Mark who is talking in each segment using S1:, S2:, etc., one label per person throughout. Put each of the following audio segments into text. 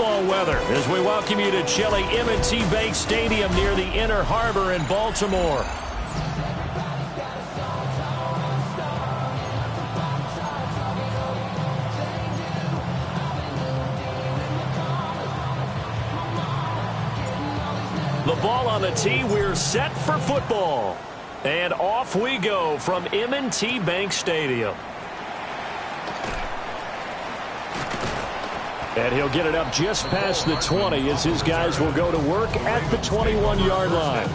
S1: football weather as we welcome you to chilly M&T Bank Stadium near the Inner Harbor in Baltimore. The ball on the tee, we're set for football. And off we go from M&T Bank Stadium. And he'll get it up just past the 20 as his guys will go to work at the 21-yard line.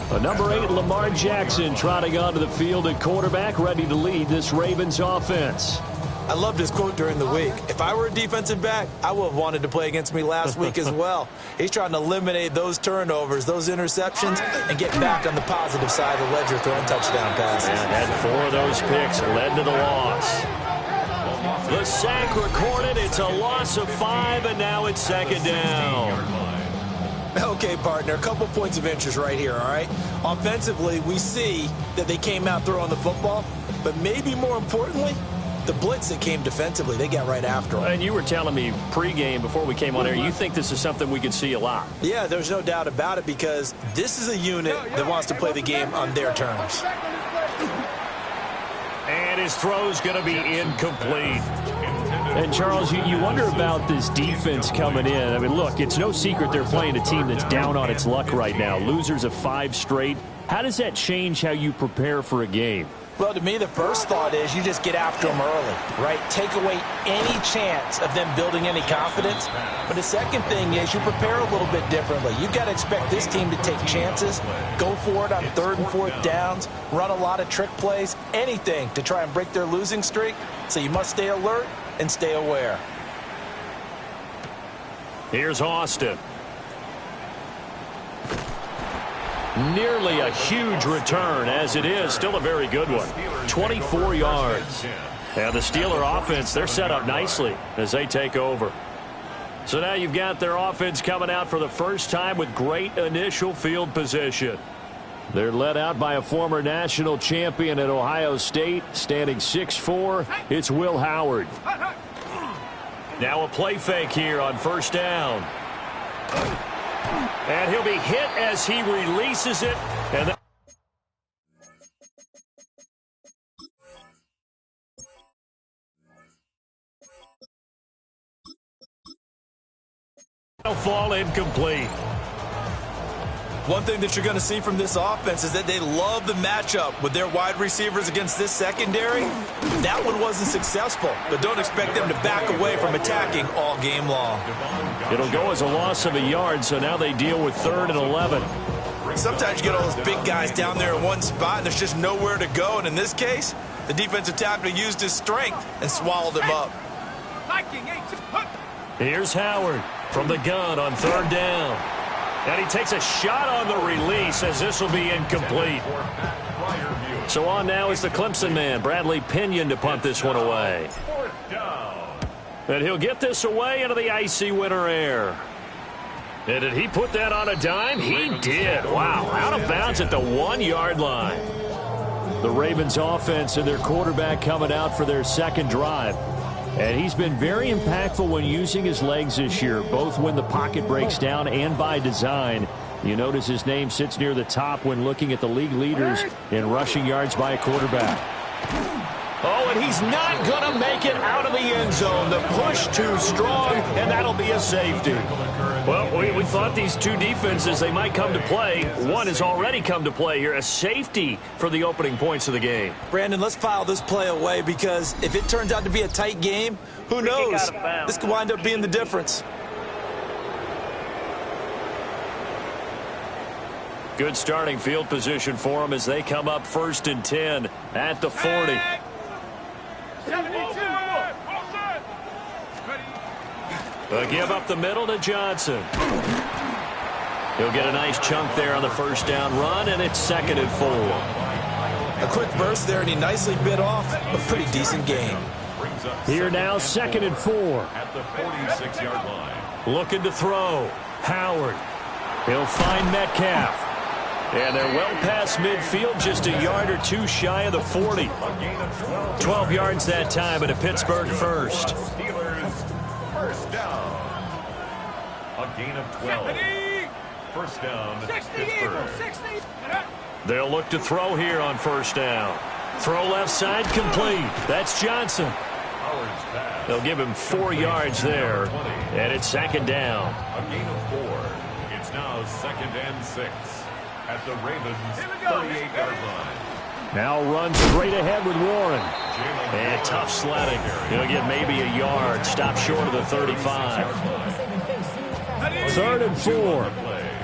S1: The number 8, Lamar Jackson, trotting onto the field at quarterback, ready to lead this Ravens offense.
S2: I loved his quote during the week. If I were a defensive back, I would have wanted to play against me last week as well. He's trying to eliminate those turnovers, those interceptions, and get back on the positive side of the ledger throwing touchdown passes.
S1: And had 4 of those picks led to the loss. The sack recorded. It's a loss of 5, and now it's second down.
S2: Okay, partner, a couple points of interest right here, all right? Offensively, we see that they came out throwing the football, but maybe more importantly, the blitz that came defensively, they got right after them.
S1: And you were telling me pregame before we came on air, you think this is something we could see a lot.
S2: Yeah, there's no doubt about it because this is a unit that wants to play the game on their terms.
S1: And his throw's going to be incomplete. And, Charles, you wonder about this defense coming in. I mean, look, it's no secret they're playing a team that's down on its luck right now. Losers of 5 straight. How does that change how you prepare for a game?
S2: Well, to me, the first thought is you just get after them early, right? Take away any chance of them building any confidence. But the second thing is you prepare a little bit differently. You've got to expect this team to take chances, go for it on 3rd and 4th downs, run a lot of trick plays, anything to try and break their losing streak. So you must stay alert and stay aware.
S1: Here's Austin. Nearly a huge return, as it is. Still a very good one. 24 yards. And the Steeler offense, they're set up nicely as they take over. So now you've got their offense coming out for the first time with great initial field position. They're led out by a former national champion at Ohio State, standing 6'4". It's Will Howard. Now a play fake here on first down. And he'll be hit as he releases it. And that'll fall incomplete.
S2: One thing that you're going to see from this offense is that they love the matchup with their wide receivers against this secondary. That one wasn't successful, but don't expect them to back away from attacking all game long.
S1: It'll go as a loss of a yard, so now they deal with 3rd and 11.
S2: Sometimes you get all those big guys down there in one spot, and there's just nowhere to go. And in this case, the defensive tackle used his strength and swallowed him up.
S1: Here's Howard from the gun on 3rd down. And he takes a shot on the release as this will be incomplete. So on now is the Clemson man, Bradley Pinion, to punt this one away. And he'll get this away into the icy winter air. And did he put that on a dime? He did. Wow, out of bounds at the 1-yard line. The Ravens offense and their quarterback coming out for their second drive. And he's been very impactful when using his legs this year, both when the pocket breaks down and by design. You notice his name sits near the top when looking at the league leaders in rushing yards by a quarterback. Oh, and he's not going to make it out of the end zone. The push too strong, and that'll be a safety. Well, we thought these two defenses, they might come to play. One has already come to play here, a safety for the opening points of the game.
S2: Brandon, let's file this play away because if it turns out to be a tight game, who knows? This could wind up being the difference.
S1: Good starting field position for them as they come up 1st and 10 at the 40. They'll give up the middle to Johnson. He'll get a nice chunk there on the first down run, and it's 2nd and 4.
S2: A quick burst there, and he nicely bit off a pretty decent game.
S1: Here now, 2nd and 4.
S3: At the 46-yard line.
S1: Looking to throw. Howard. He'll find Metcalf. And they're well past midfield, just a yard or two shy of the 40. 12 yards that time, and a Pittsburgh first.
S3: A gain of 12. First down, Pittsburgh.
S1: They'll look to throw here on first down. Throw left side complete. That's Johnson. They'll give him 4 yards there, and it's second down.
S3: A gain of 4. It's now second and 6 at the Ravens' 38-yard line.
S1: Now run straight ahead with Warren. And tough sledding. He'll get maybe a yard. Stop short of the 35. 3rd and 4.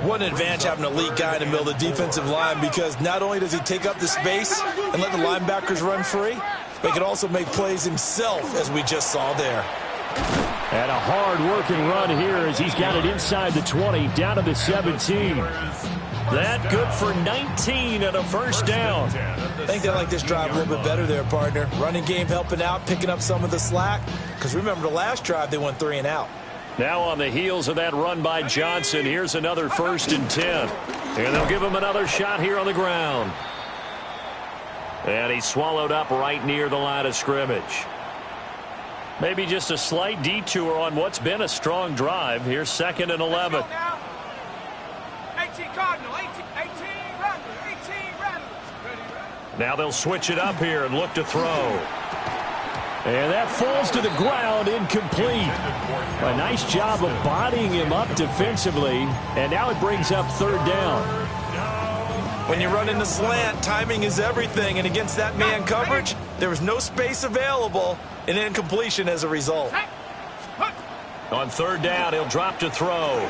S2: What an advantage having an elite guy in the middle of the defensive line, because not only does he take up the space and let the linebackers run free, but he can also make plays himself, as we just saw there.
S1: And a hard-working run here as he's got it inside the 20, down to the 17. That good for 19 and a first down.
S2: I think they like this drive a little bit better there, partner. Running game helping out, picking up some of the slack. Because remember, the last drive, they went 3 and out.
S1: Now on the heels of that run by Johnson, here's another 1st and 10. And they'll give him another shot here on the ground. And he's swallowed up right near the line of scrimmage. Maybe just a slight detour on what's been a strong drive. Here's 2nd and 11.
S4: 18 Cardinal, 18 Rattlers.
S1: Now they'll switch it up here and look to throw. And that falls to the ground, incomplete. A nice job of bodying him up defensively. And now it brings up 3rd down.
S2: When you run in the slant, timing is everything. And against that man coverage, there was no space available, and incompletion as a result.
S1: On 3rd down, he'll drop to throw.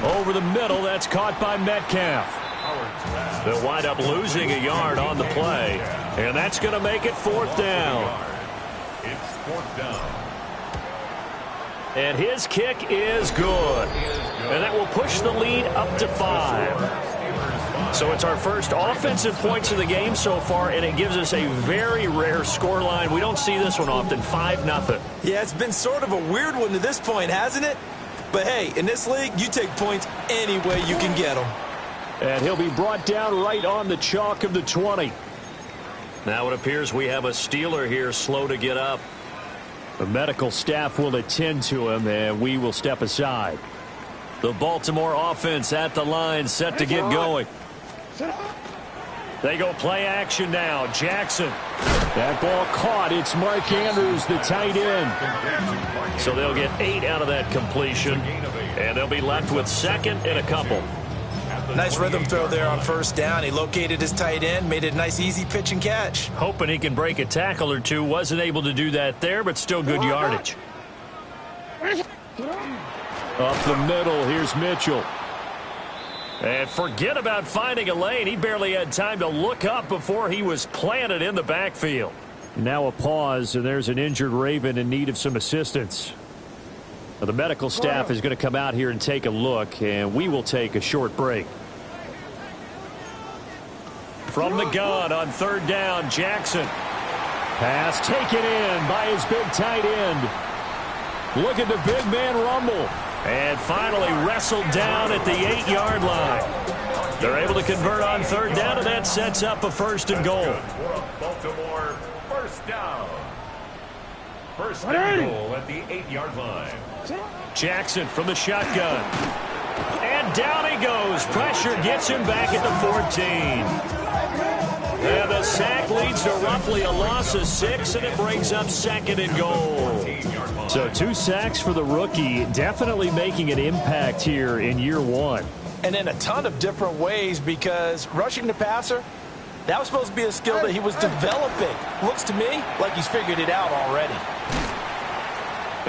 S1: Over the middle, that's caught by Metcalf. They'll wind up losing a yard on the play. And that's going to make it 4th down.
S3: It's 4th down.
S1: And his kick is good. And that will push the lead up to 5. So it's our first offensive points of the game so far, and it gives us a very rare scoreline. We don't see this one often, 5-0.
S2: Yeah, it's been sort of a weird one to this point, hasn't it? But hey, in this league, you take points any way you can get them.
S1: And he'll be brought down right on the chalk of the 20. Now it appears we have a Steeler here slow to get up. The medical staff will attend to him, and we will step aside. The Baltimore offense at the line, set to get going. They go play action now. Jackson. That ball caught. It's Mark Andrews, the tight end. So they'll get 8 out of that completion, and they'll be left with 2nd and a couple.
S2: Nice rhythm throw there on 1st down. He located his tight end, made it a nice, easy pitch and catch.
S1: Hoping he can break a tackle or two. Wasn't able to do that there, but still good yardage. Up the middle, here's Mitchell. And forget about finding a lane. He barely had time to look up before he was planted in the backfield. Now a pause, and there's an injured Raven in need of some assistance. Now the medical staff is going to come out here and take a look, and we will take a short break. From the gun on 3rd down, Jackson. Pass taken in by his big tight end. Look at the big man rumble. And finally wrestled down at the 8-yard line. They're able to convert on 3rd down, and that sets up a 1st and goal.
S3: Baltimore, 1st down. 1st and goal at the 8-yard line.
S1: Jackson from the shotgun. And down he goes. Pressure gets him back at the 14. And the sack leads to roughly a loss of 6, and it brings up 2nd and goal. So 2 sacks for the rookie, definitely making an impact here in year 1.
S2: And in a ton of different ways, because rushing the passer, that was supposed to be a skill that he was developing. Looks to me like he's figured it out already.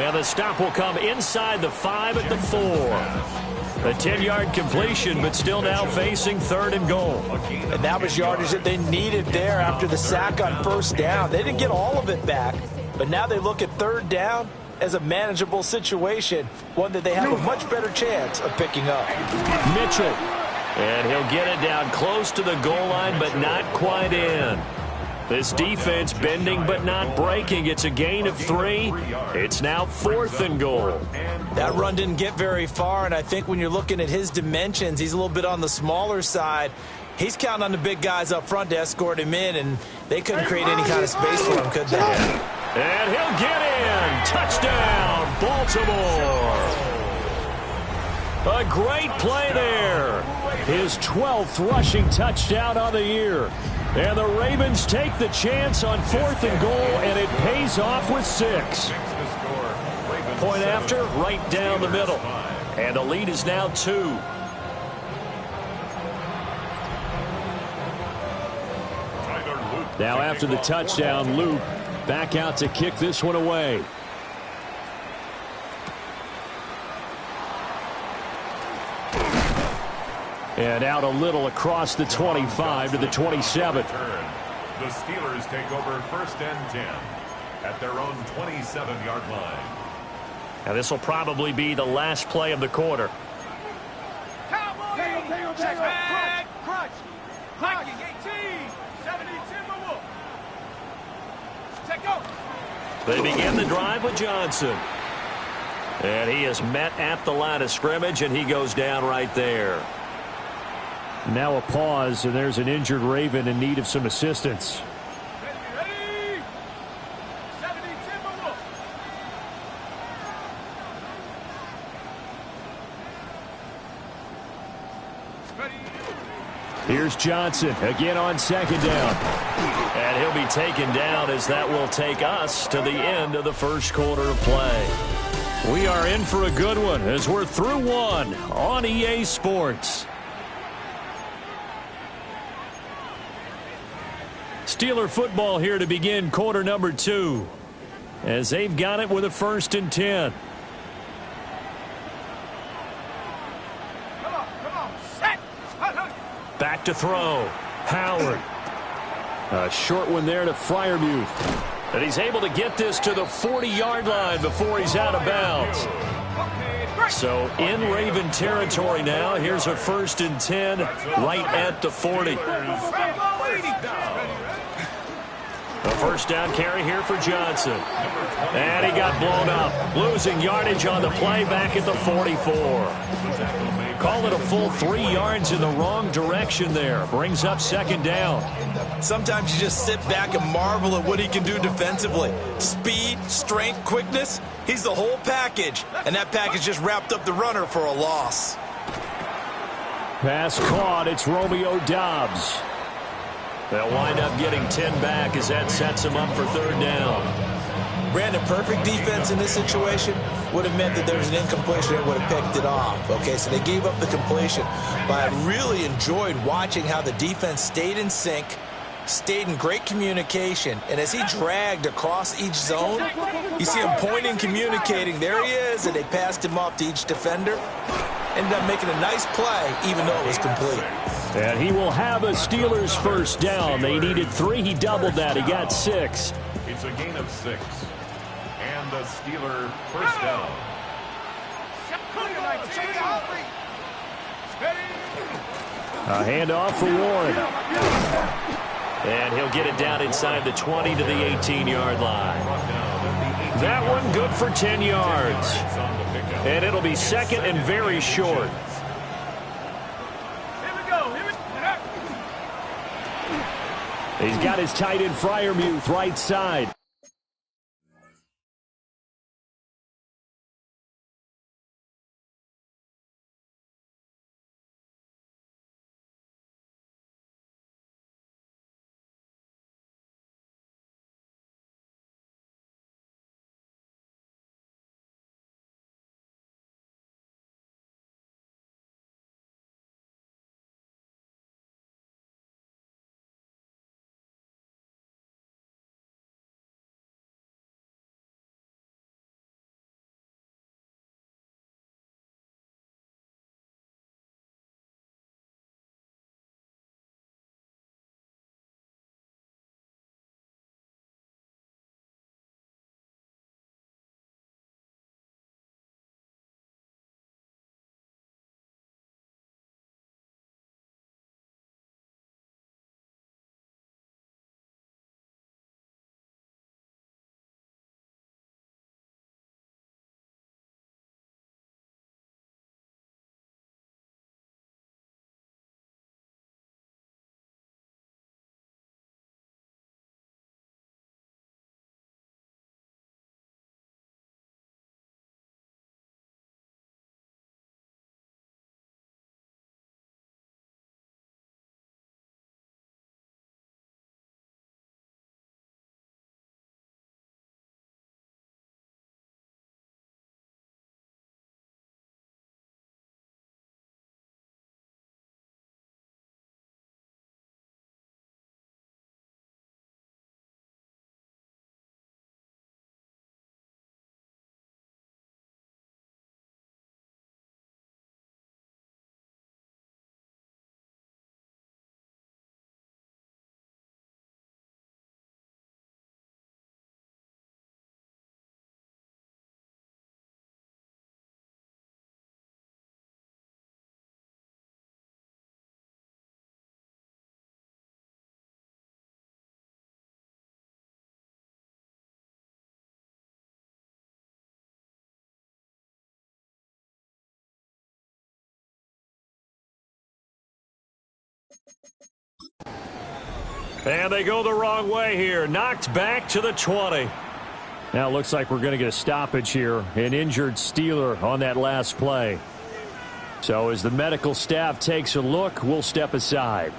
S1: And the stop will come inside the 5 at the 4. A 10-yard completion, but still now facing 3rd and goal.
S2: And that was yardage that they needed there after the sack on 1st down. They didn't get all of it back, but now they look at 3rd down as a manageable situation, one that they have a much better chance of picking up.
S1: Mitchell. And he'll get it down close to the goal line, but not quite in. This defense bending but not breaking. It's a gain of 3. It's now 4th and goal.
S2: That run didn't get very far, and I think when you're looking at his dimensions, he's a little bit on the smaller side. He's counting on the big guys up front to escort him in, and they couldn't create any kind of space for him, could they?
S1: And he'll get in. Touchdown, Baltimore. A great play there. His 12th rushing touchdown on the year. And the Ravens take the chance on 4th and goal, and it pays off with 6. Point after, right down the middle. And the lead is now 2. Now after the touchdown, Luke back out to kick this one away. And out a little across the 25 to the 27.
S3: The Steelers take over 1st and 10 at their own 27-yard line.
S1: Now this will probably be the last play of the quarter.
S4: Check back. Crunch. Hiking 18. 70 Timberwolf. Check go.
S1: They begin the drive with Johnson. And he is met at the line of scrimmage, and he goes down right there. Now a pause, and there's an injured Raven in need of some assistance.
S4: Ready. 70 Timberwolf. Ready.
S1: Here's Johnson again on 2nd down. And he'll be taken down as that will take us to the end of the first quarter of play. We are in for a good one as we're through one on EA Sports. Steeler football here to begin quarter number 2 as they've got it with a 1st and 10.
S4: Come on. Set.
S1: Back to throw. Howard. A short one there to Freiermuth. And he's able to get this to the 40-yard line before he's out of bounds. So in Raven territory now. Here's a 1st and 10 right at the 40. A first down carry here for Johnson. And he got blown up. Losing yardage on the play back at the 44. Call it a full 3 yards in the wrong direction there. Brings up 2nd down.
S2: Sometimes you just sit back and marvel at what he can do defensively. Speed, strength, quickness. He's the whole package. And that package just wrapped up the runner for a loss.
S1: Pass caught. It's Romeo Doubs. They'll wind up getting 10 back as that sets them up for 3rd down.
S2: Brandon, perfect defense in this situation would have meant that there was an incompletion that would have picked it off. Okay, so they gave up the completion. But I really enjoyed watching how the defense stayed in sync, stayed in great communication, and as he dragged across each zone, you see him pointing, communicating. There he is, and they passed him off to each defender. Ended up making a nice play, even though it was complete.
S1: And he will have a Steelers 1st down. They needed 3. He doubled that. He got 6.
S3: It's a gain of 6. And a Steeler 1st down.
S1: A handoff for Warren. And he'll get it down inside the 20 to the 18-yard line. That one good for 10 yards. And it'll be 2nd and very short. He's got his tight end Freiermuth right side. And they go the wrong way here. Knocked back to the 20. Now it looks like we're going to get a stoppage here. An injured Steeler on that last play. So as the medical staff takes a look, we'll step aside.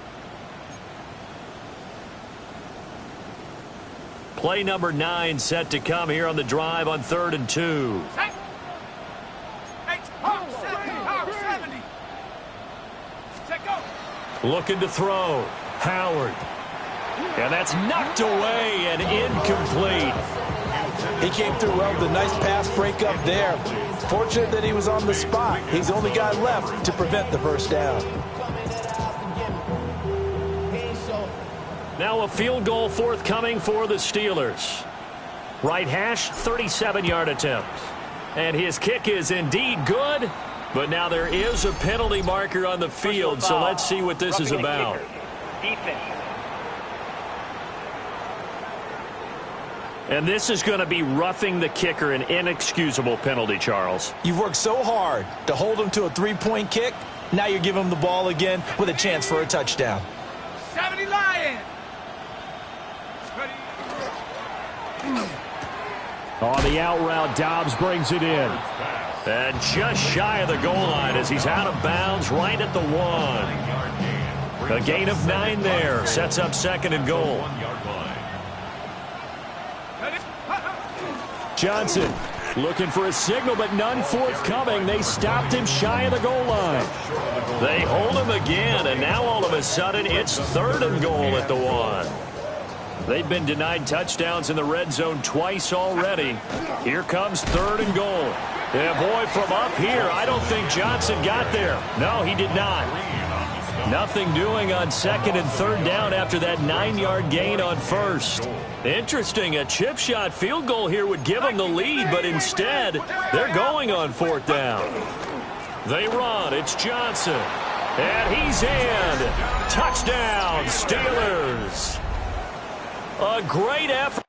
S1: Play number 9 set to come here on the drive on 3rd and 2.
S4: Set. Hawk 70. Hawk 70. Set, go.
S1: Looking to throw. Howard. And that's knocked away and incomplete.
S2: He came through well with a nice pass breakup there. Fortunate that he was on the spot. He's the only guy left to prevent the first down.
S1: Now a field goal forthcoming for the Steelers. Right hash, 37-yard attempt. And his kick is indeed good, but now there is a penalty marker on the field, so let's see what this is about. And this is going to be roughing the kicker, an inexcusable penalty, Charles.
S2: You've worked so hard to hold him to a three-point kick. Now you're giving him the ball again with a chance for a touchdown.
S4: 70 Lion. Ready.
S1: On the out route, Dobbs brings it in. And just shy of the goal line as he's out of bounds right at the 1. A gain of 9 there. Sets up 2nd and goal. Johnson looking for a signal, but none forthcoming. They stopped him shy of the goal line. They hold him again, and now all of a sudden it's 3rd and goal at the 1. They've been denied touchdowns in the red zone twice already. Here comes 3rd and goal. Yeah, boy, from up here, I don't think Johnson got there. No, he did not. Nothing doing on 2nd and 3rd down after that 9-yard gain on 1st. Interesting, a chip shot field goal here would give them the lead, but instead, they're going on 4th down. They run, it's Johnson, and he's in. Touchdown, Steelers. A great effort.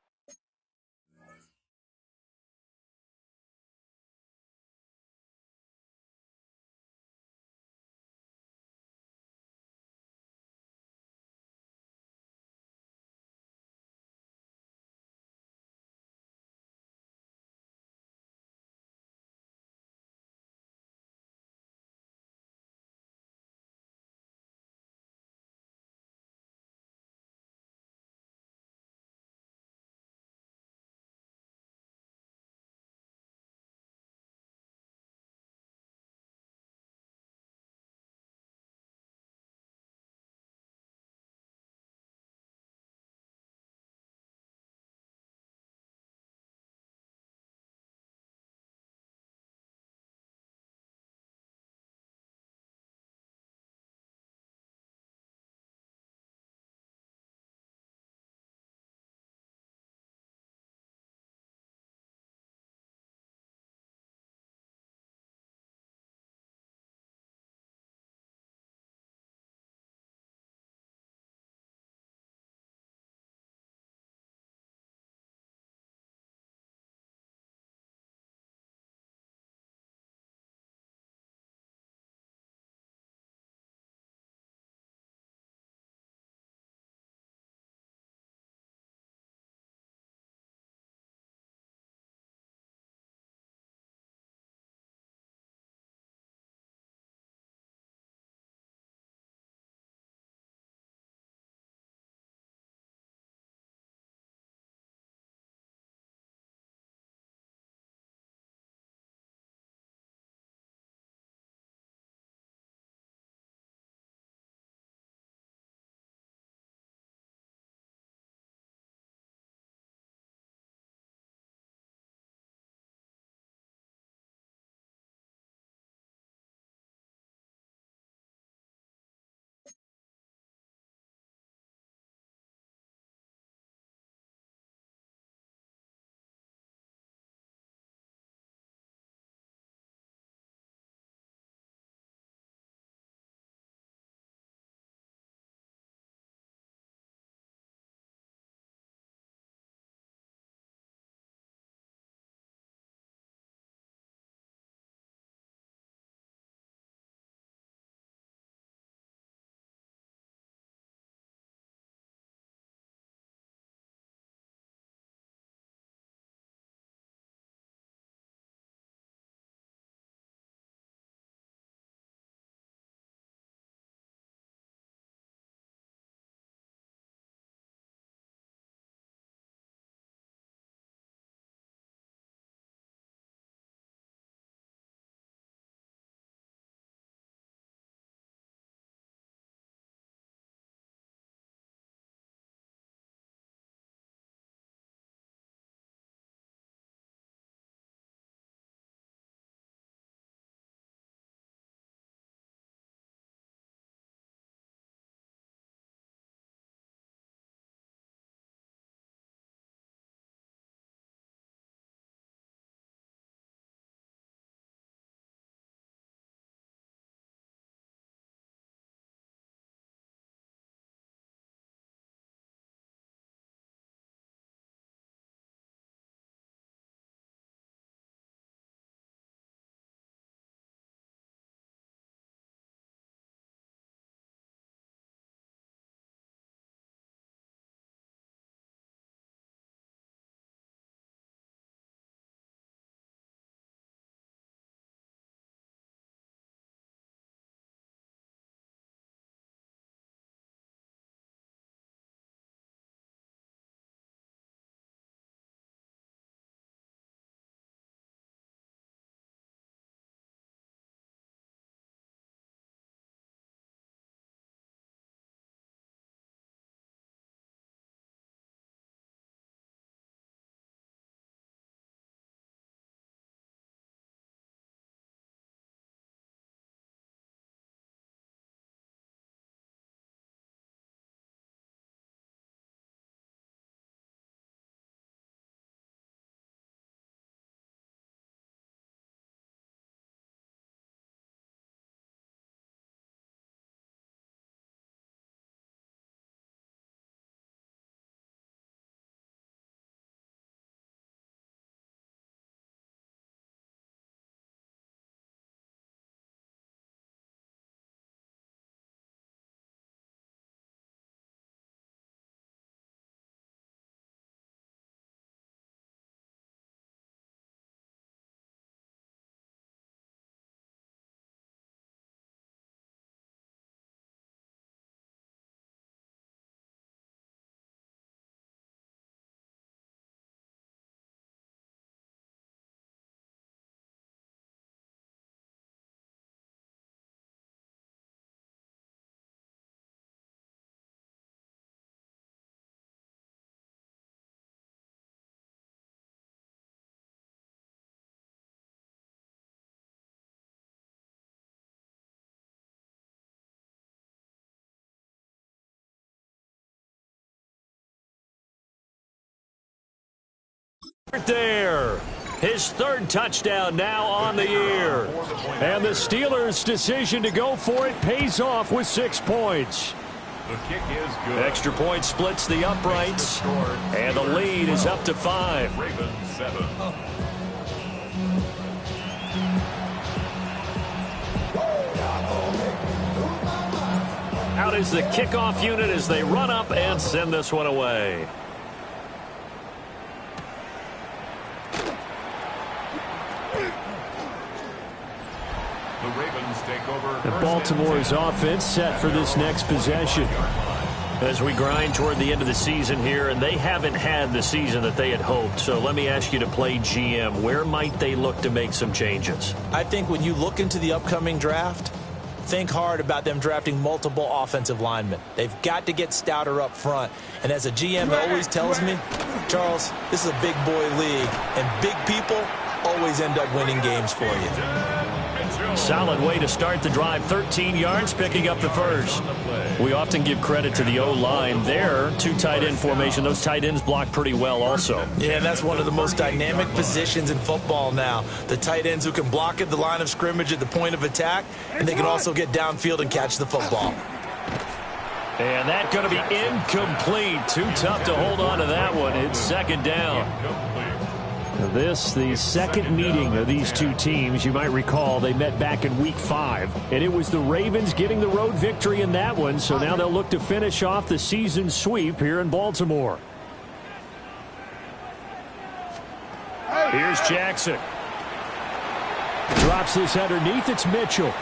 S1: There. His third touchdown now on the year. And the Steelers' decision to go for it pays off with 6 points.
S3: The kick is good.
S1: Extra point splits the uprights. And the lead is up to 5.
S3: Ravens 7.
S1: Out is the kickoff unit as they run up and send this one away.
S3: The Ravens take over.
S1: And Baltimore's offense set for this next possession. As we grind toward the end of the season here, and they haven't had the season that they had hoped. So let me ask you to play GM. Where might they look to make some changes?
S2: I think when you look into the upcoming draft, think hard about them drafting multiple offensive linemen. They've got to get stouter up front. And as a GM always tells me, Charles, this is a big boy league, and big people always end up winning games for you.
S1: Solid way to start the drive. 13 yards, picking up the first. We often give credit to the O-line there. 2 tight end formation. Those tight ends block pretty well also.
S2: Yeah, and that's one of the most dynamic positions in football now. The tight ends who can block at the line of scrimmage at the point of attack, and they can also get downfield and catch the football.
S1: And that's going to be incomplete. Too tough to hold on to that one. It's second down. This, the second meeting of these two teams. You might recall they met back in Week 5, and it was the Ravens getting the road victory in that one, so now they'll look to finish off the season sweep here in Baltimore. Here's Jackson. Drops this underneath. It's Mitchell.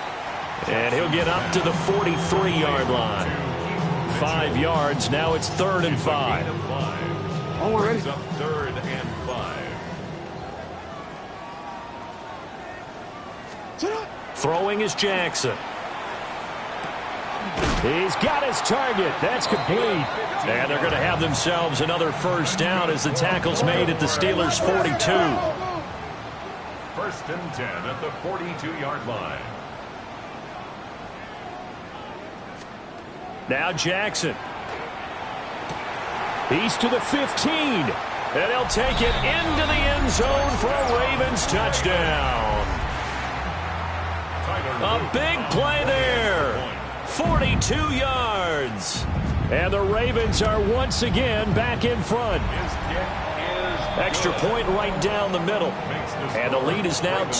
S1: And he'll get up to the 43-yard line. 5 yards. Now it's 3rd and 5.
S3: Oh, we're ready. Up 3rd and 5.
S1: Throwing is Jackson. He's got his target. That's complete. And they're going to have themselves another first down as the tackle's made at the Steelers' 42.
S3: 1st and 10 at the 42-yard line.
S1: Now Jackson. He's to the 15. And he'll take it into the end zone for a Ravens touchdown. A big play there. 42 yards. And the Ravens are once again back in front. Extra point right down the middle. And the lead is now 2.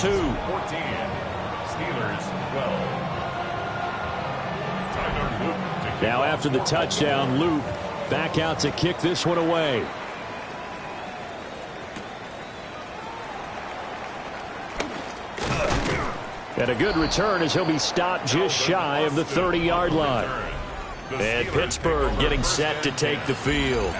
S3: Steelers 12.
S1: Now after the touchdown, Loop back out to kick this one away. And a good return as he'll be stopped just shy of the 30-yard line. And Pittsburgh getting set to take the field.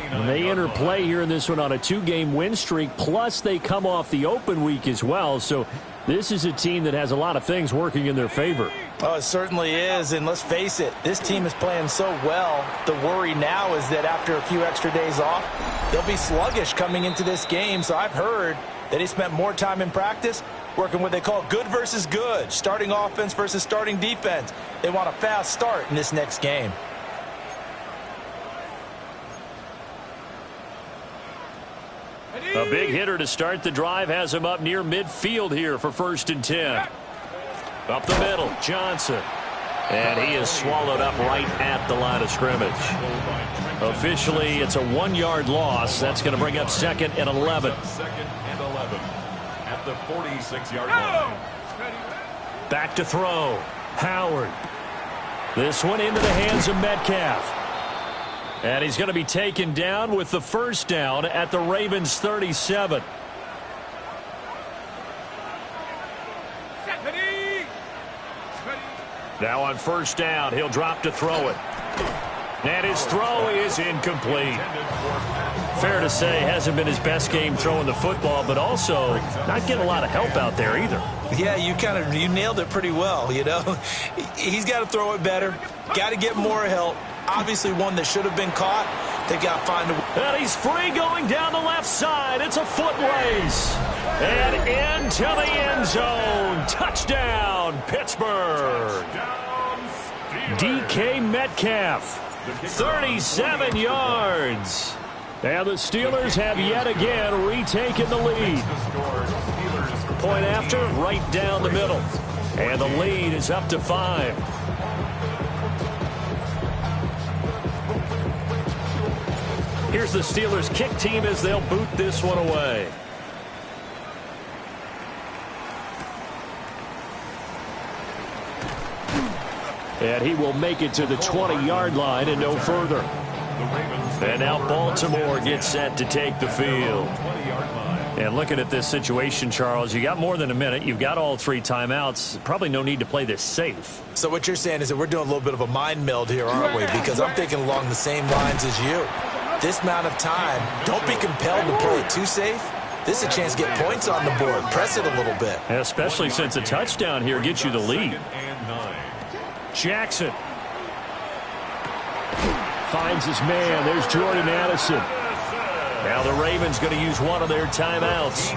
S1: And they enter play here in this one on a 2-game win streak, plus they come off the open week as well. So this is a team that has a lot of things working in their favor.
S2: Oh, it certainly is, and let's face it, this team is playing so well. The worry now is that after a few extra days off, they'll be sluggish coming into this game. So I've heard that he spent more time in practice working what they call good versus good, starting offense versus starting defense. They want a fast start in this next game.
S1: A big hitter to start the drive has him up near midfield here for 1st and 10. Up the middle, Johnson. And he is swallowed up right at the line of scrimmage. Officially, it's a 1-yard loss. That's going to bring up 2nd and 11.
S3: 2nd and 11 at the 46-yard line.
S1: Back to throw. Howard. This one into the hands of Metcalf. And he's going to be taken down with the first down at the Ravens' 37. Now on first down, he'll drop to throw it. And his throw is incomplete. Fair to say, hasn't been his best game throwing the football, but also not getting a lot of help out there either.
S2: Yeah, you nailed it pretty well, you know. He's got to throw it better, got to get more help. Obviously one that should have been caught. They got to find a way.
S1: And he's free going down the left side. It's a foot race. And into the end zone. Touchdown, Pittsburgh. DK Metcalf, 37 yards. And the Steelers have yet again retaken the lead. Point after, right down the middle. And the lead is up to 5. Here's the Steelers kick team as they'll boot this one away. And he will make it to the 20-yard line and no further. And now Baltimore gets set to take the field. And looking at this situation, Charles, you got more than a minute. You've got all 3 timeouts. Probably no need to play this safe.
S2: So what you're saying is that we're doing a little bit of a mind meld here, aren't we? Because I'm thinking along the same lines as you. This amount of time, don't be compelled to play it too safe. This is a chance to get points on the board. Press it a little bit.
S1: Especially since a touchdown here gets you the lead. Jackson finds his man. There's Jordan Addison. Now the Ravens going to use one of their timeouts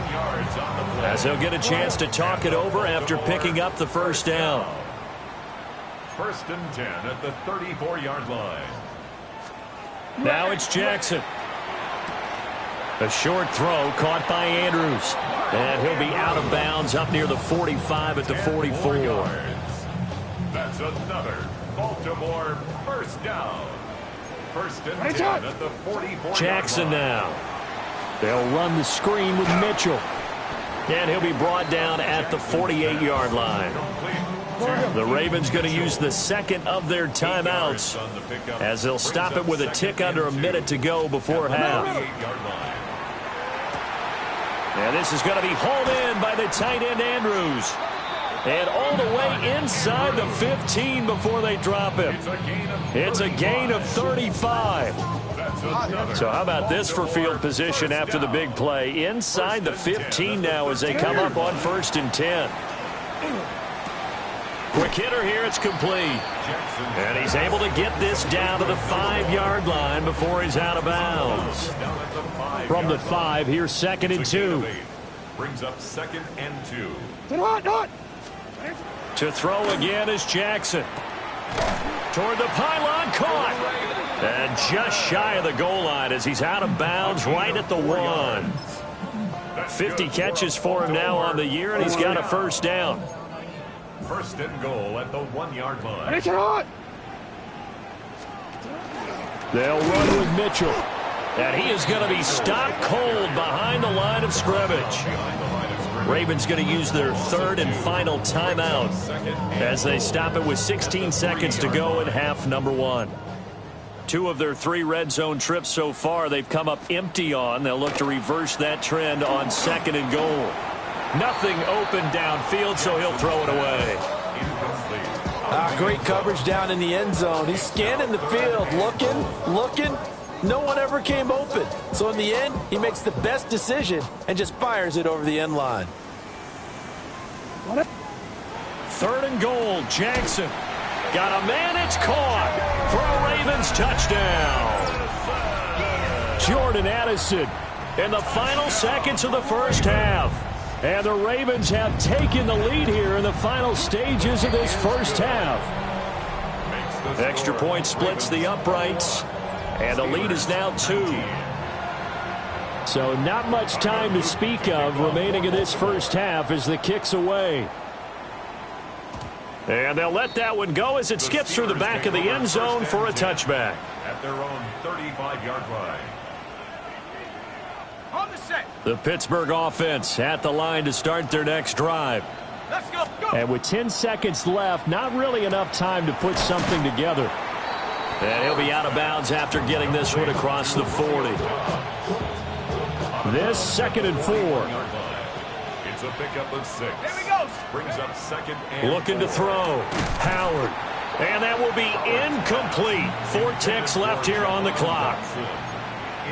S1: as they'll get a chance to talk it over after picking up the first down.
S3: 1st and 10 at the 34-yard line.
S1: Now it's Jackson. A short throw caught by Andrews. And he'll be out of bounds up near the 45 at the 44.
S3: That's another Baltimore first down. 1st and 10 at the 44.
S1: Jackson now. They'll run the screen with Mitchell. And he'll be brought down at the 48-yard line. The Ravens going to use the second of their timeouts as they'll stop it with a tick under a minute to go before half. And this is going to be hauled in by the tight end Andrews. And all the way inside the 15 before they drop him. It's a gain of 35. So how about this for field position after the big play? Inside the 15 now as they come up on 1st and 10. Quick hitter here, it's complete. And he's able to get this down to the 5-yard line before he's out of bounds. From the 5, here's 2nd and 2.
S3: Brings up 2nd and 2.
S1: To throw again is Jackson. Toward the pylon, caught. And just shy of the goal line as he's out of bounds right at the 1. 50 catches for him now on the year, and he's got a first down.
S3: 1st and goal at the 1-yard line.
S1: They'll run with Mitchell. And he is going to be stopped cold behind the line of scrimmage. Ravens going to use their 3rd and final timeout as they stop it with 16 seconds to go in half number 1. 2 of their 3 red zone trips so far they've come up empty on. They'll look to reverse that trend on 2nd and goal. Nothing open downfield, so he'll throw it away.
S2: Great coverage down in the end zone. He's scanning the field, looking. No one ever came open. So in the end, he makes the best decision and just fires it over the end line.
S1: 3rd and goal, Jackson. Got a man, it's caught for a Ravens touchdown. Jordan Addison in the final seconds of the first half. And the Ravens have taken the lead here in the final stages of this first half. Extra point splits the uprights. And the lead is now 2. So not much time to speak of remaining in this first half as the kick's away. And they'll let that one go as it skips through the back of the end zone for a touchback.
S3: At their own 35-yard line.
S4: On the set.
S1: The Pittsburgh offense at the line to start their next drive.
S4: Let's go.
S1: And with 10 seconds left, not really enough time to put something together. And he'll be out of bounds after getting this one across the 40. This 2nd and 4.
S3: It's a pickup of 6.
S4: Here we go.
S3: Brings up 2nd and
S1: Looking
S3: 4.
S1: to throw. Howard. And that will be incomplete. 4 ticks left here on the clock.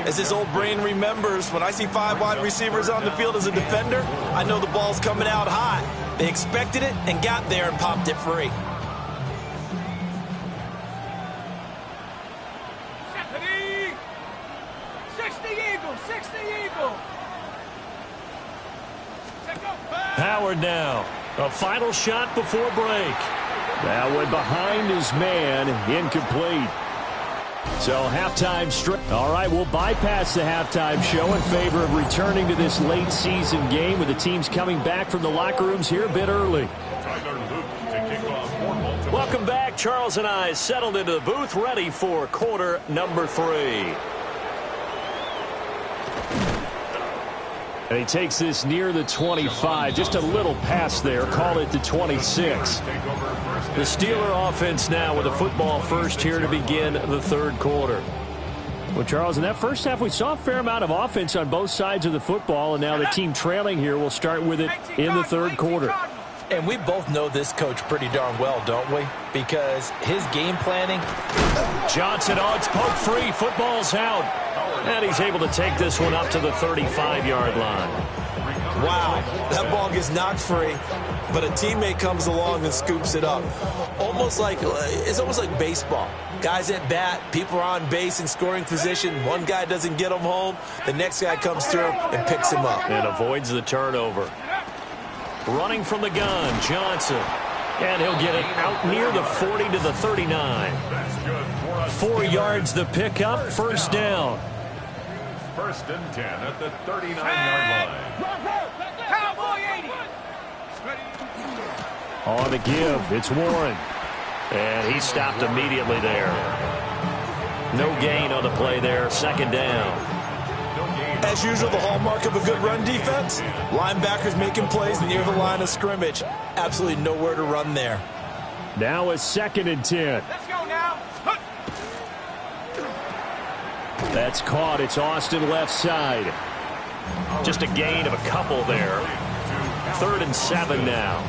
S2: As his old brain remembers, when I see 5 wide receivers on the field as a defender, I know the ball's coming out hot. They expected it and got there and popped it free.
S1: Howard now. A final shot before break. That one behind his man. Incomplete. So halftime straight. All right, we'll bypass the halftime show in favor of returning to this late season game with the teams coming back from the locker rooms here a bit early. Welcome back. Charles and I settled into the booth ready for quarter number 3. And he takes this near the 25. Just a little pass there. Call it the 26. The Steeler offense now with a football first here to begin the third quarter. Well, Charles, in that first half, we saw a fair amount of offense on both sides of the football, and now the team trailing here will start with it in the third quarter.
S2: And we both know this coach pretty darn well, don't we? Because his game planning.
S1: Johnson, oh, it's poked free. Football's out. And he's able to take this one up to the 35-yard line.
S5: Wow, that ball gets knocked free, but a teammate comes along and scoops it up. It's almost like baseball. Guys at bat, people are on base in scoring position. One guy doesn't get them home. The next guy comes through and picks him up.
S1: And avoids the turnover. Running from the gun, Johnson. And he'll get it out near the 40 to the 39. 4 yards the pickup, first down.
S3: First and 10 at the 39-yard line.
S4: Cowboy 80.
S1: On the give, it's Warren. And he stopped immediately there. No gain on the play there, second down.
S5: As usual, the hallmark of a good run defense, linebackers making plays near the line of scrimmage. Absolutely nowhere to run there.
S1: Now a second and 10.
S4: Let's go now.
S1: That's caught. It's Austin left side. Just a gain of a couple there. 3rd and 7 now.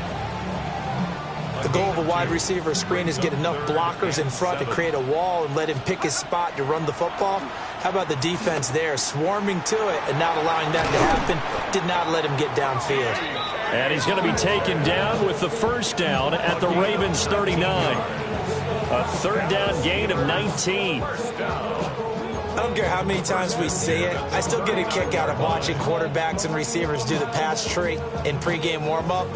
S2: The goal of a wide receiver screen is get enough blockers in front to create a wall and let him pick his spot to run the football. How about the defense there, swarming to it and not allowing that to happen? Did not let him get downfield.
S1: And he's going to be taken down with the first down at the Ravens 39. A third down gain of 19.
S2: I don't care how many times we see it. I still get a kick out of watching quarterbacks and receivers do the pass tree in pregame warm-up.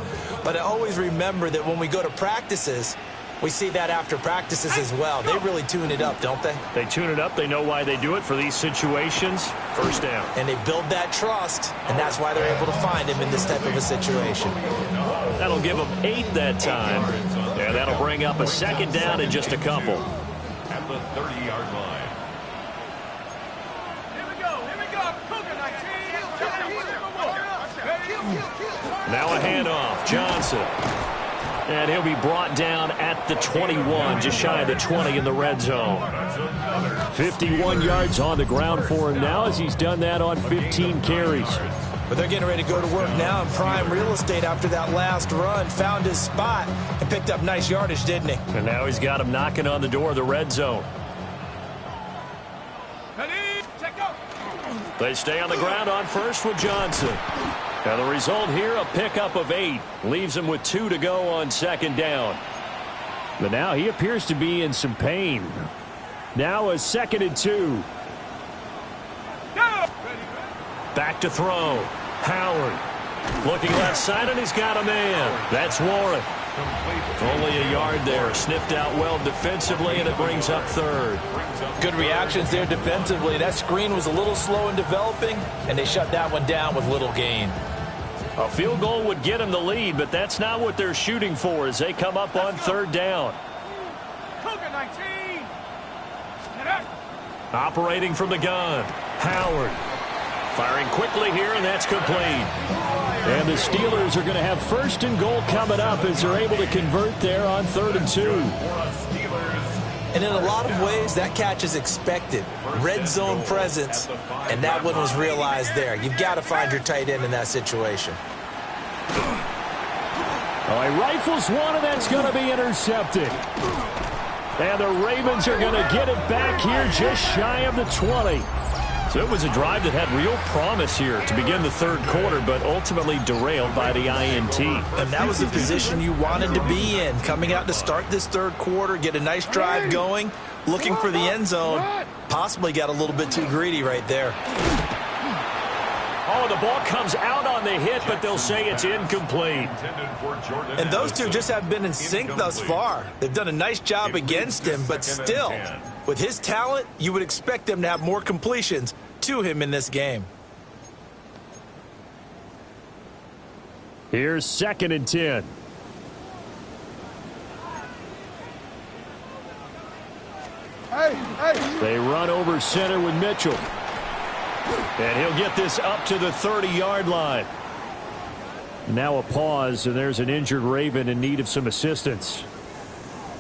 S2: But I always remember that when we go to practices, we see that after practices as well. They really tune it up, don't they?
S1: They tune it up. They know why they do it for these situations. First down.
S2: And they build that trust, and that's why they're able to find him in this type of a situation.
S1: That'll give them 8 that time. And that'll bring up a second down in just a couple.
S3: At the 30-yard line.
S1: Now a handoff, Johnson. And he'll be brought down at the 21, just shy of the 20 in the red zone. 51 yards on the ground for him now as he's done that on 15 carries.
S2: But they're getting ready to go to work now in prime real estate after that last run. Found his spot and picked up nice yardage, didn't he?
S1: And now he's got him knocking on the door of the red zone. They stay on the ground on first with Johnson. Now the result here, a pickup of 8. Leaves him with 2 to go on second down. But now he appears to be in some pain. Now a 2nd and 2. Back to throw. Howard. Looking left side, and he's got a man. That's Warren. Only a yard there. Sniffed out well defensively, and it brings up 3rd.
S2: Good reactions there defensively. That screen was a little slow in developing, and they shut that one down with little gain.
S1: A field goal would get them the lead, but that's not what they're shooting for as they come up on 3rd down. Operating from the gun. Howard. Firing quickly here, and that's complete. And the Steelers are going to have 1st and goal coming up as they're able to convert there on 3rd and 2.
S2: And in a lot of ways, that catch is expected. Red zone presence, and that one was realized there. You've got to find your tight end in that situation.
S1: Oh, he rifles one, and that's going to be intercepted. And the Ravens are going to get it back here just shy of the 20. So it was a drive that had real promise here to begin the third quarter, but ultimately derailed by the INT.
S2: And that was the position you wanted to be in, coming out to start this third quarter, get a nice drive going, looking for the end zone. Possibly got a little bit too greedy right there.
S1: Oh, the ball comes out on the hit, but they'll say it's incomplete.
S2: And those two just haven't been in sync thus far. They've done a nice job against him, but still, With his talent, you would expect them to have more completions to him in this game.
S1: Here's 2nd and 10. They run over center with Mitchell. And he'll get this up to the 30-yard line. Now a pause, and there's an injured Raven in need of some assistance.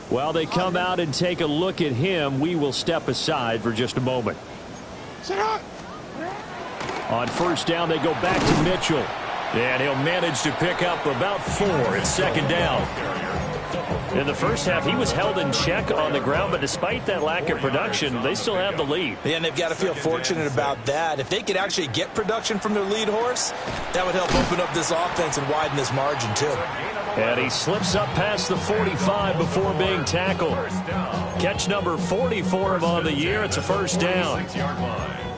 S1: While they come out and take a look at him, we will step aside for just a moment. On 1st down, they go back to Mitchell. And he'll manage to pick up about 4 at 2nd down. In the first half, he was held in check on the ground, but despite that lack of production, they still have the lead.
S2: Yeah, and they've got to feel fortunate about that. If they could actually get production from their lead horse, that would help open up this offense and widen this margin, too.
S1: And he slips up past the 45 before being tackled. Catch number 40 for him on the year. It's a 1st down.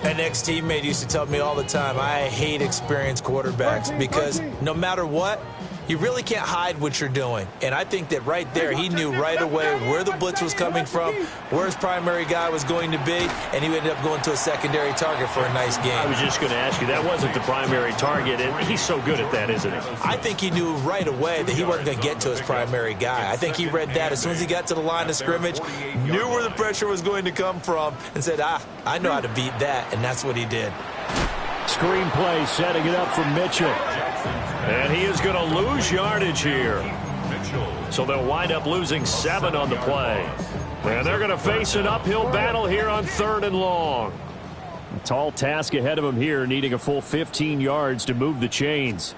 S2: An ex-teammate used to tell me all the time, I hate experienced quarterbacks because no matter what, you really can't hide what you're doing. And I think that right there, he knew right away where the blitz was coming from, where his primary guy was going to be, and he ended up going to a secondary target for a nice game.
S1: I was just going to ask you, that wasn't the primary target, and he's so good at that, isn't he?
S2: I think he knew right away that he wasn't going to get to his primary guy. I think he read that as soon as he got to the line of scrimmage, knew where the pressure was going to come from, and said, I know how to beat that, and that's what he did.
S1: Screen play, setting it up for Mitchell. And he is going to lose yardage here. So they'll wind up losing 7 on the play. And they're going to face an uphill battle here on 3rd and long. A tall task ahead of them here, needing a full 15 yards to move the chains.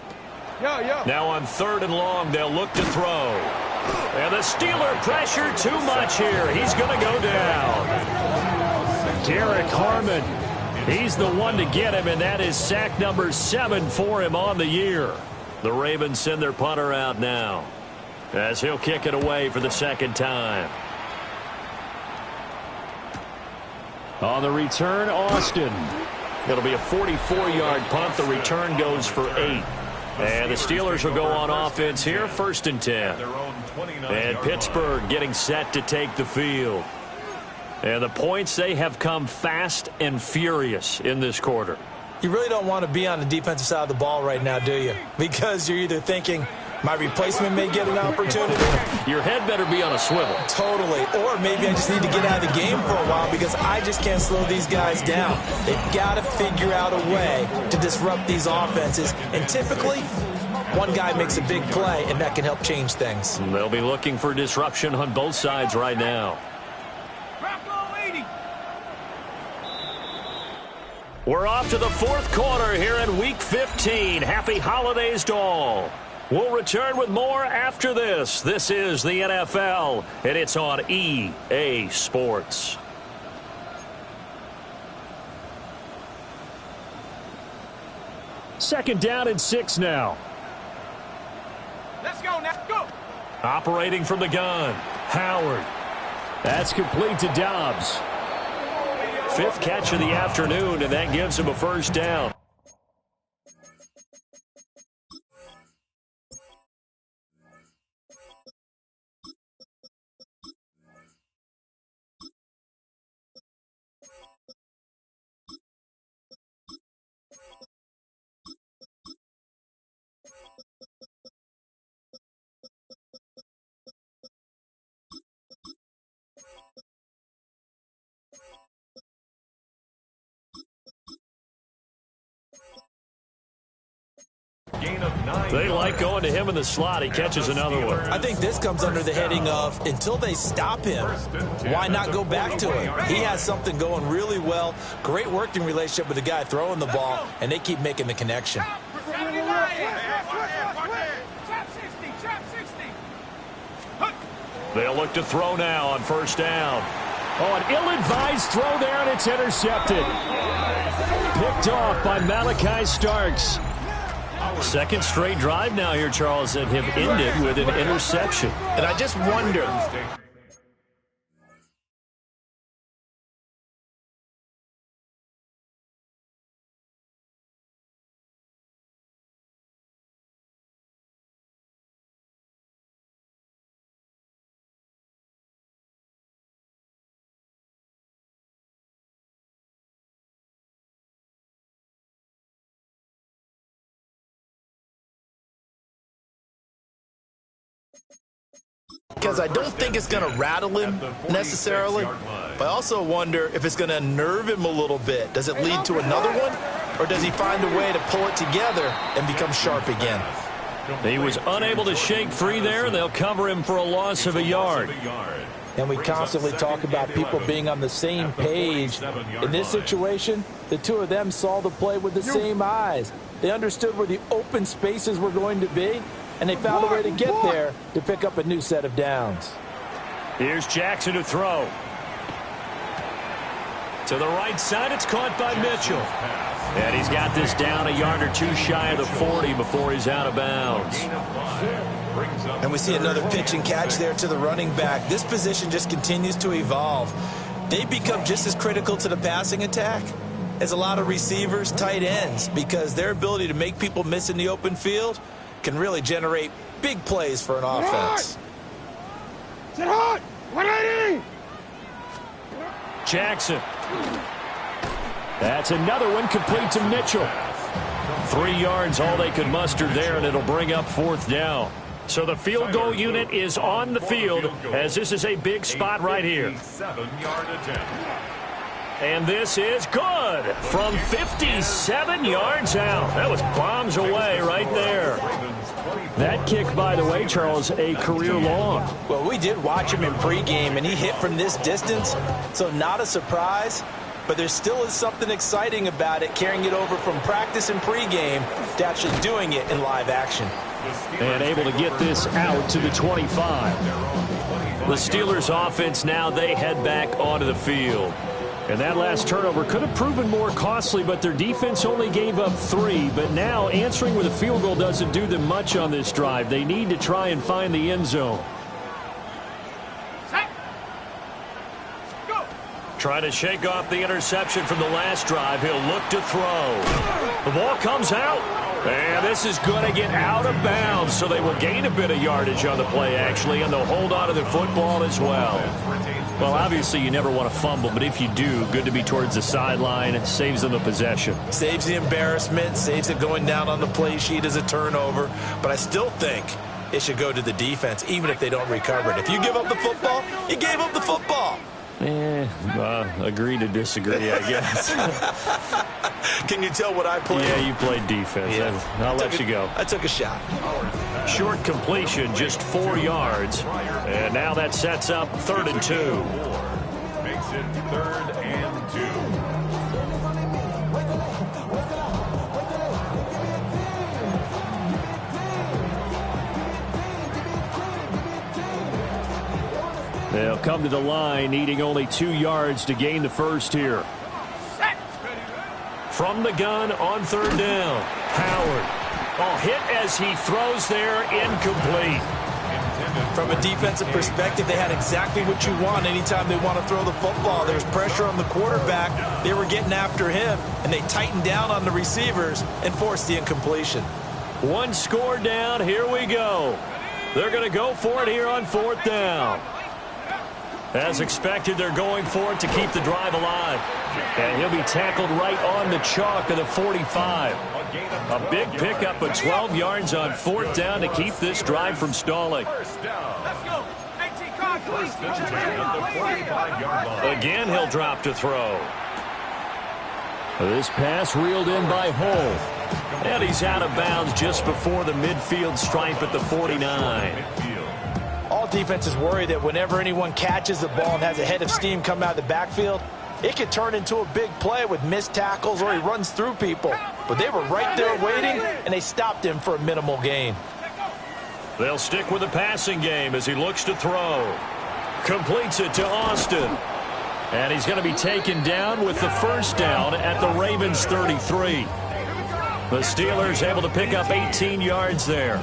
S1: Now on 3rd and long, they'll look to throw. And the Steeler pressure too much here. He's going to go down. Derek Harmon. He's the one to get him, and that is sack number 7 for him on the year. The Ravens send their punter out now as he'll kick it away for the 2nd time. On the return, Austin. It'll be a 44-yard punt. The return goes for 8. And the Steelers will go on offense here, 1st and 10. And Pittsburgh getting set to take the field. And the points, they have come fast and furious in this quarter.
S2: You really don't want to be on the defensive side of the ball right now, do you? Because you're either thinking, my replacement may get an opportunity.
S1: Your head better be on a swivel.
S2: Totally. Or maybe I just need to get out of the game for a while because I just can't slow these guys down. They've got to figure out a way to disrupt these offenses. And typically, one guy makes a big play, and that can help change things.
S1: They'll be looking for disruption on both sides right now. We're off to the 4th quarter here in Week 15. Happy holidays to all. We'll return with more after this. This is the NFL, and it's on EA Sports. Second down and 6 now.
S4: Let's go now. Go.
S1: Operating from the gun, Howard. That's complete to Dobbs. 5th catch of the afternoon, and that gives him a 1st down. They like going to him in the slot. He catches another one.
S2: I think this comes under the heading of until they stop him, why not go back to him? He has something going really well. Great working relationship with the guy throwing the ball, and they keep making the connection.
S1: They'll look to throw now on 1st down. Oh, an ill-advised throw there, and it's intercepted. Picked off by Malachi Starks. 2nd straight drive now here, Charles, that have ended with an interception.
S2: And I just wonder
S5: because I don't think it's going to rattle him necessarily. But I also wonder if it's going to nerve him a little bit. Does it lead to another one? Or does he find a way to pull it together and become sharp again?
S1: He was unable to shake free there, and they'll cover him for a loss of a yard.
S2: And we constantly talk about people being on the same page. In this situation, the two of them saw the play with the same eyes. They understood where the open spaces were going to be, and they found a way to get there to pick up a new set of downs.
S1: Here's Jackson to throw. To the right side, it's caught by Mitchell. And he's got this down a yard or two shy of the 40 before he's out of bounds.
S5: And we see another pitch and catch there to the running back. This position just continues to evolve. They become just as critical to the passing attack as a lot of receivers, tight ends, because their ability to make people miss in the open field can really generate big plays for an offense.
S4: Sit hard! 180!
S1: Jackson. That's another one complete to Mitchell. 3 yards, all they could muster there, and it'll bring up 4th down. So the field goal unit is on the field as this is a big spot right here. And this is good from 57 yards out. That was bombs away right there. That kick, by the way, Charles, a career long.
S2: Well, we did watch him in pregame, and he hit from this distance, so not a surprise. But there still is something exciting about it, carrying it over from practice and pregame to actually doing it in live action.
S1: And able to get this out to the 25. The Steelers offense now, they head back onto the field. And that last turnover could have proven more costly, but their defense only gave up 3. But now answering with a field goal doesn't do them much on this drive. They need to try and find the end zone. Trying to shake off the interception from the last drive. He'll look to throw. The ball comes out. And this is going to get out of bounds, so they will gain a bit of yardage on the play, actually, and they'll hold on to the football as well. Well, obviously, you never want to fumble, but if you do, good to be towards the sideline. It saves them the possession.
S5: Saves the embarrassment, saves it going down on the play sheet as a turnover. But I still think it should go to the defense, even if they don't recover it. If you give up the football, you gave up the football.
S1: Agree to disagree, I guess.
S5: Can you tell what I played?
S1: Yeah, you played defense. Yeah. I'll let you go.
S5: I took a shot.
S1: Short completion, just 4 yards. And now that sets up 3rd and 2.
S3: Makes it 3rd and 2.
S1: They'll come to the line, needing only 2 yards to gain the first here. From the gun on 3rd down. Howard. Hit as he throws there, incomplete.
S5: From a defensive perspective, they had exactly what you want anytime they want to throw the football. There's pressure on the quarterback. They were getting after him, and they tightened down on the receivers and forced the incompletion.
S1: 1 score down. Here we go. They're going to go for it here on 4th down. As expected, they're going for it to keep the drive alive. And he'll be tackled right on the chalk of the 45. A big pickup of 12 yards on 4th down to keep this drive from stalling.
S4: Let's go. 18 cards, please.
S1: Again, he'll drop to throw. This pass reeled in by Hull. And he's out of bounds just before the midfield stripe at the 49.
S2: All defenses worry that whenever anyone catches the ball and has a head of steam come out of the backfield, it could turn into a big play with missed tackles or he runs through people. But they were right there waiting, and they stopped him for a minimal gain.
S1: They'll stick with the passing game as he looks to throw. Completes it to Austin. And he's going to be taken down with the first down at the Ravens 33. The Steelers able to pick up 18 yards there.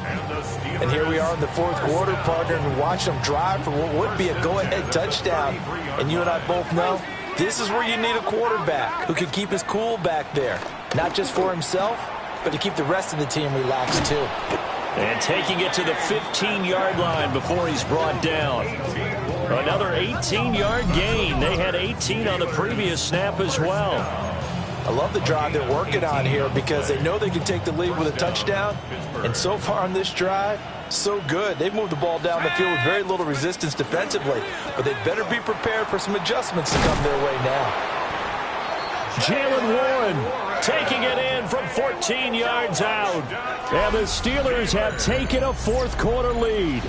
S2: And here we are in the 4th quarter, partner, and watch them drive for what would be a go-ahead touchdown. And you and I both know this is where you need a quarterback who can keep his cool back there. Not just for himself, but to keep the rest of the team relaxed too.
S1: And taking it to the 15-yard line before he's brought down. Another 18-yard gain. They had 18 on the previous snap as well.
S2: I love the drive they're working on here because they know they can take the lead with a touchdown. And so far on this drive, so good. They've moved the ball down the field with very little resistance defensively, but they better be prepared for some adjustments to come their way now.
S1: Jaylen Warren taking it in from 14 yards out. And the Steelers have taken a fourth-quarter lead.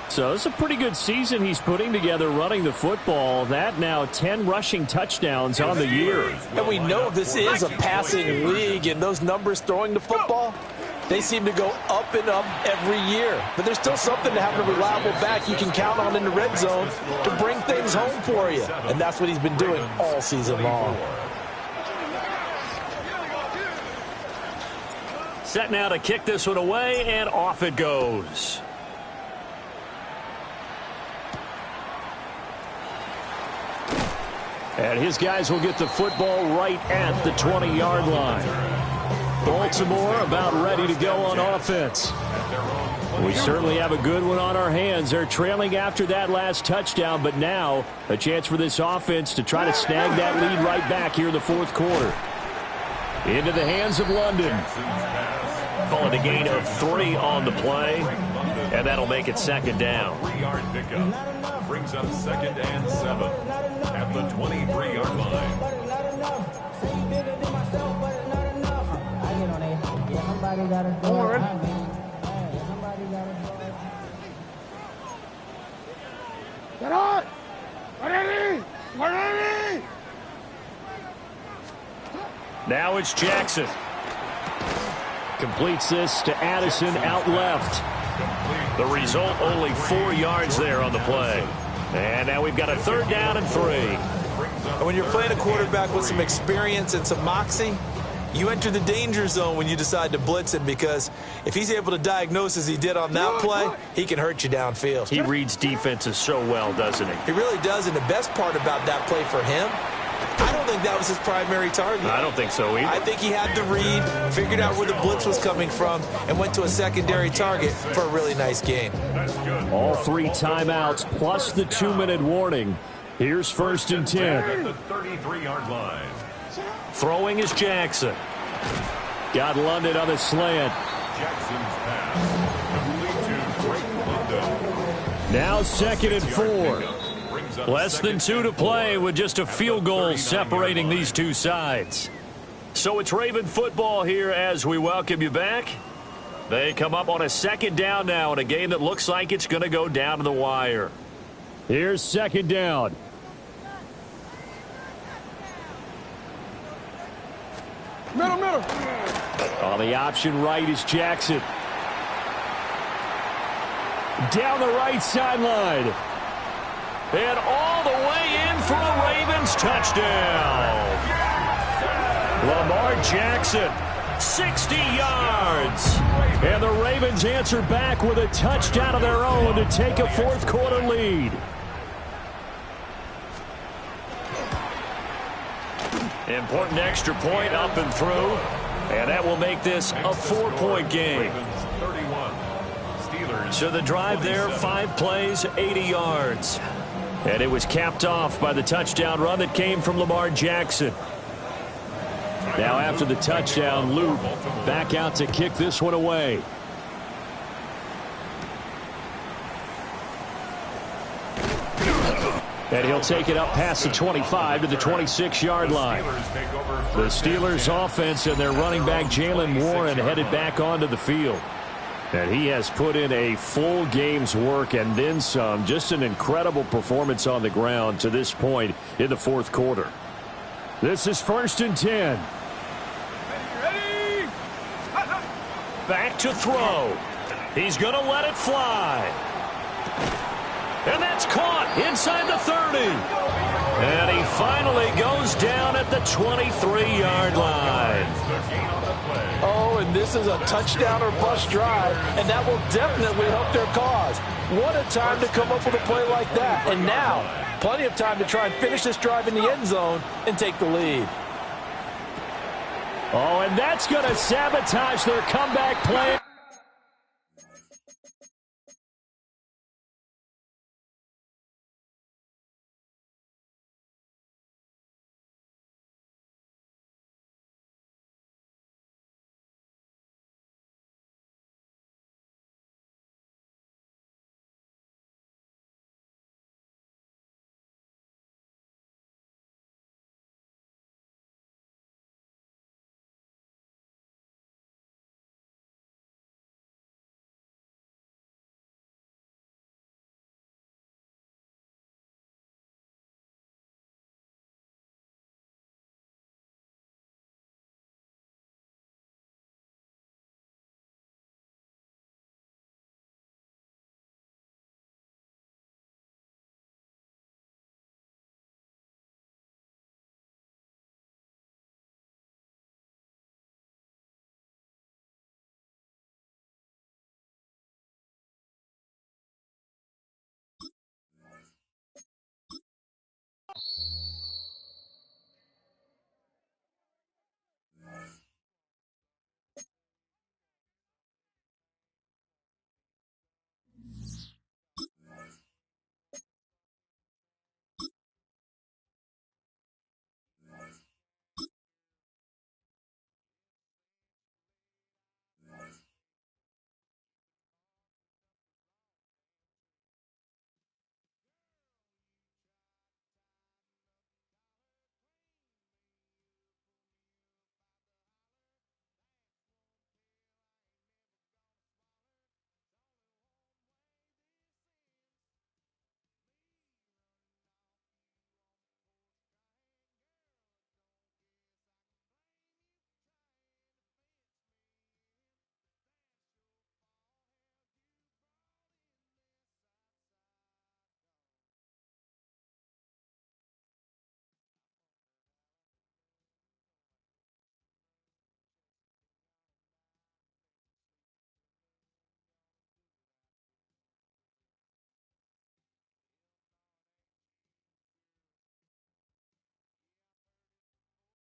S1: So it's a pretty good season he's putting together running the football. That now 10 rushing touchdowns on the year.
S2: And we know this is a passing league, and those numbers throwing the football, they seem to go up and up every year. But there's still something to having a reliable back you can count on in the red zone to bring things home for you. And that's what he's been doing all season long.
S1: Set now to kick this one away, and off it goes. And his guys will get the football right at the 20-yard line. Baltimore about ready to go on offense. We certainly have a good one on our hands. They're trailing after that last touchdown, but now a chance for this offense to try to snag that lead right back here in the fourth quarter. Into the hands of London. Calling a gain of 3 on the play, and that'll make it second down.
S3: 3-yard pickup brings up 2nd and 7 at the 23-yard line.
S4: Get on! Ready! Ready!
S1: Now it's Jackson. Completes this to Addison out left. The result, only 4 yards there on the play. And now we've got a 3rd down and 3.
S2: And when you're playing a quarterback with some experience and some moxie, you enter the danger zone when you decide to blitz him, because if he's able to diagnose as he did on that play, he can hurt you downfield.
S1: He reads defenses so well, doesn't he?
S2: He really does, and the best part about that play for him, I don't think that was his primary target.
S1: I don't think so either.
S2: I think he had the read, figured out where the blitz was coming from, and went to a secondary target for a really nice game.
S1: All 3 timeouts plus the 2-minute warning. Here's 1st and 10.
S3: At the 33-yard line.
S1: Throwing is Jackson. Got London on the slant.
S3: Jackson's pass complete to Drake London.
S1: Now 2nd and 4. Less than 2 to play with just a field goal separating these two sides. So it's Raven football here as we welcome you back. They come up on a 2nd down now in a game that looks like it's going to go down to the wire. Here's 2nd down.
S4: Middle.
S1: On the option right is Jackson. Down the right sideline. And all the way in for a Ravens touchdown. Lamar Jackson, 60 yards. And the Ravens answer back with a touchdown of their own to take a 4th-quarter lead. Important extra point up and through. And that will make this a 4-point game. So the drive there, 5 plays, 80 yards. And it was capped off by the touchdown run that came from Lamar Jackson. Now after the touchdown, Luke back out to kick this one away. And he'll take it up past the 25 to the 26-yard line. The Steelers offense and their running back Jaylen Warren headed back onto the field. And he has put in a full game's work and then some. Just an incredible performance on the ground to this point in the 4th quarter. This is 1st and 10.
S4: Ready!
S1: Back to throw. He's going to let it fly. And that's caught inside the 30. And he finally goes down at the 23-yard line.
S2: Oh, and this is a touchdown or bust drive, and that will definitely help their cause. What a time to come up with a play like that. And now, plenty of time to try and finish this drive in the end zone and take the lead.
S1: Oh, and that's going to sabotage their comeback plan